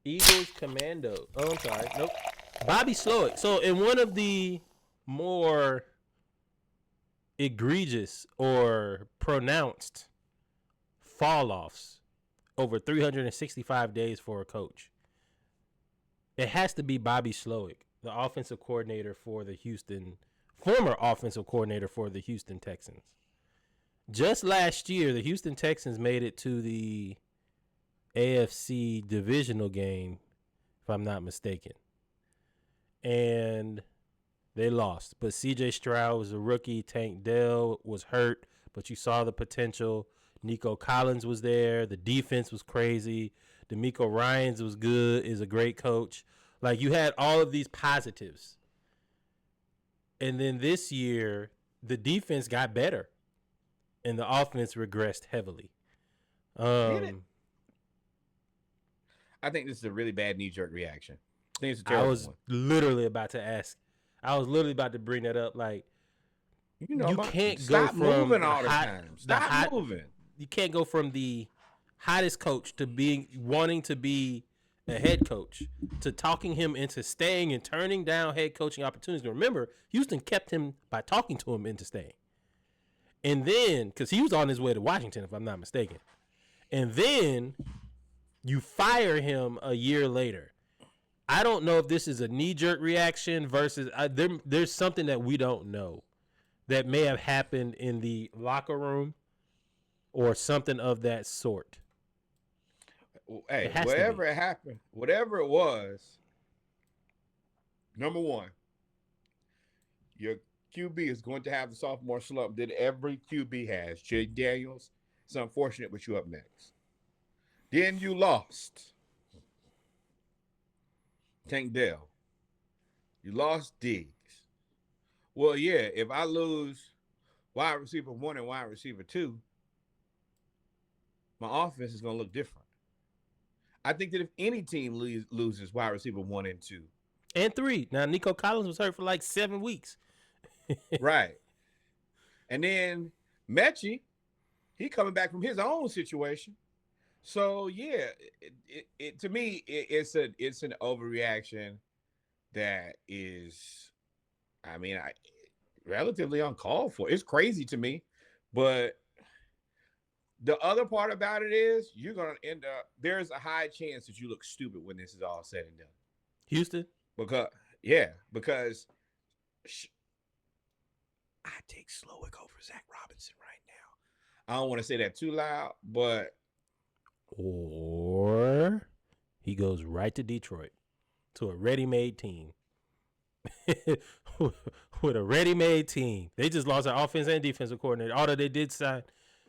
Eagles Commando. Oh, I'm sorry. Nope. Bobby Slowik. So in one of the more egregious or pronounced fall offs over 365 days for a coach, it has to be Bobby Slowik, the offensive coordinator for the former offensive coordinator for the Houston Texans. Just last year, the Houston Texans made it to the AFC divisional game, if I'm not mistaken. And they lost. But CJ Stroud was a rookie. Tank Dell was hurt, but you saw the potential. Nico Collins was there. The defense was crazy. D'Amico Ryans was good, is a great coach. Like, you had all of these positives. And then this year, the defense got better, and the offense regressed heavily. Did it? I think this is a really bad knee-jerk reaction. I think it's a terrible one. Literally about to ask. I was literally about to bring that up. Like, you can't go stop from moving all the time. Stop moving. You can't go from the hottest coach to wanting to be a head coach to talking him into staying and turning down head coaching opportunities. And remember, Houston kept him by talking to him into staying. And then, because he was on his way to Washington, if I'm not mistaken. And then you fire him a year later. I don't know if this is a knee-jerk reaction versus there's something that we don't know that may have happened in the locker room or something of that sort. Hey, whatever it happened, whatever it was, number one, your QB is going to have the sophomore slump that every QB has. Jay Daniels, it's unfortunate, but you up next. Then you lost Tank Dell. You lost Diggs. Well, yeah, if I lose wide receiver 1 and wide receiver 2, my offense is going to look different. I think that if any team loses wide receiver 1 and 2. And 3. Now, Nico Collins was hurt for like 7 weeks. Right. And then Mechie, he coming back from his own situation. So, yeah, to me, it's an overreaction that is, relatively uncalled for. It's crazy to me, but the other part about it is you're going to end up, there's a high chance that you look stupid when this is all said and done. Houston? Because I take Slowik over Zach Robinson right now. I don't want to say that too loud, but. Or he goes right to Detroit to a ready-made team. With a ready-made team. They just lost their offense and defensive coordinator. Although they did sign,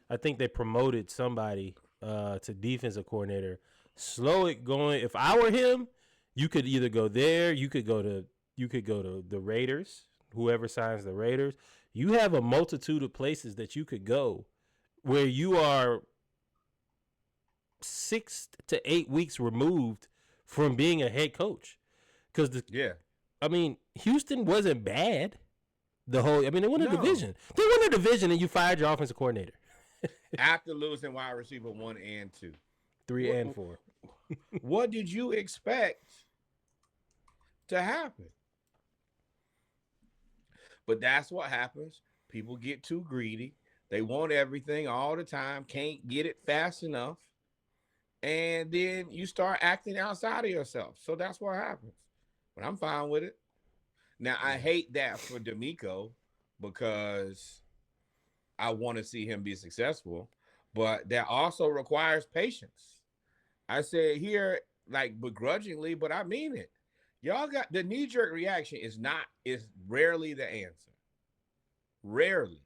I think they promoted somebody to defensive coordinator. Slowik going. If I were him, you could either go there. You could go to the Raiders. Whoever signs the Raiders, you have a multitude of places that you could go, where you are 6 to 8 weeks removed from being a head coach. Because Houston wasn't bad. They won a division. They won a division, and you fired your offensive coordinator. After losing wide receiver 1 and 2. 3 and 4. What did you expect to happen? But that's what happens. People get too greedy. They want everything all the time, can't get it fast enough. And then you start acting outside of yourself. So that's what happens. But I'm fine with it. Now, I hate that for D'Amico because I want to see him be successful. But that also requires patience. I say here, like, begrudgingly, but I mean it. Y'all got the knee-jerk reaction is rarely the answer. Rarely.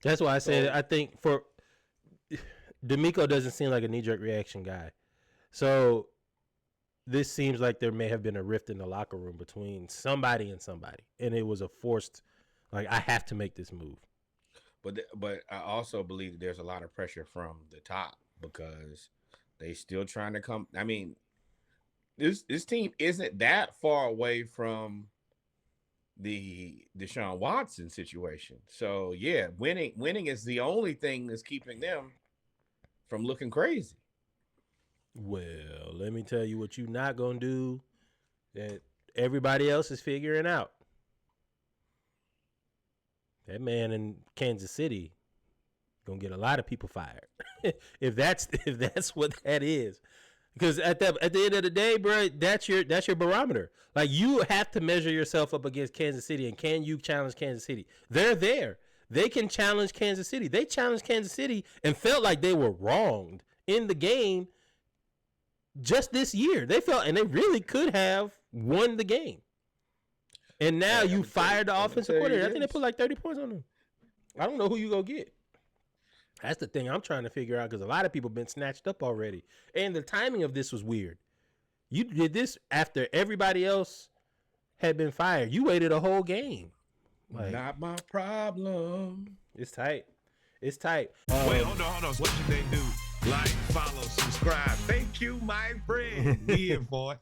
That's why I said I think for D'Amico doesn't seem like a knee-jerk reaction guy. So this seems like there may have been a rift in the locker room between somebody and somebody. And it was a forced, like, I have to make this move. But I also believe that there's a lot of pressure from the top because they still trying to come. I mean, this team isn't that far away from the Deshaun Watson situation. So yeah, winning is the only thing that's keeping them from looking crazy. Well, let me tell you what you're not going to do that everybody else is figuring out. That man in Kansas City going to get a lot of people fired. if that's what that is. Because at the end of the day, bro, that's your barometer. Like, you have to measure yourself up against Kansas City, and can you challenge Kansas City? They're there. They can challenge Kansas City. They challenged Kansas City and felt like they were wronged in the game just this year. They felt, and they really could have won the game. And now you fired the offensive coordinator. I think they put like 30 points on them. I don't know who you go get. That's the thing I'm trying to figure out, because a lot of people been snatched up already. And the timing of this was weird. You did this after everybody else had been fired. You waited a whole game. Like, not my problem. It's tight. It's tight. Wait, hold on. What should they do? Like, follow, subscribe. Thank you, my friend. We in for it.